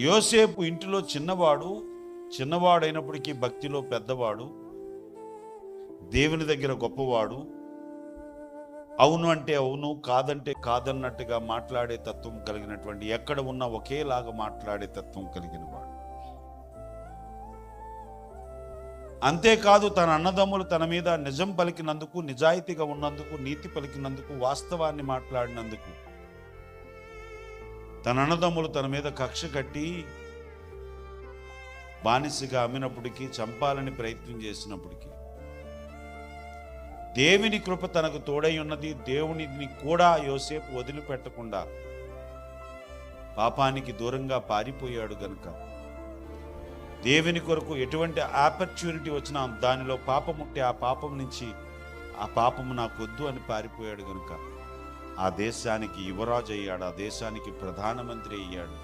యోసేపు ఇంటిలో చిన్నవాడైనప్పటికీ భక్తిలో పెద్దవాడు, దేవుని దగ్గర గొప్పవాడు. అవును అంటే అవును, కాదంటే కాదన్నట్టుగా మాట్లాడే తత్వం కలిగినటువంటి, ఎక్కడ ఉన్నా ఒకేలాగా మాట్లాడే తత్వం కలిగిన వాడు. అంతేకాదు, తన అన్నదమ్ములు తన మీద నిజం పలికినందుకు, నిజాయితీగా ఉన్నందుకు, నీతి పలికినందుకు, వాస్తవాన్ని మాట్లాడినందుకు తన అన్నదమ్ములు తన మీద కక్ష కట్టి బానిసగా అమ్మినప్పటికీ, చంపాలని ప్రయత్నం చేసినప్పటికీ దేవుని కృప తనకు తోడై ఉన్నది. దేవునిని కూడా యోసేపు వదిలిపెట్టకుండా పాపానికి దూరంగా పారిపోయాడు గనుక, దేవుని కొరకు ఎటువంటి ఆపర్చునిటీ వచ్చినా దానిలో పాపం ఉంటే ఆ పాపం నుంచి, ఆ పాపము నాకొద్దు అని పారిపోయాడు గనుక ఆ దేశానికి యువరాజు అయ్యాడు, ఆ దేశానికి ప్రధానమంత్రి అయ్యాడు.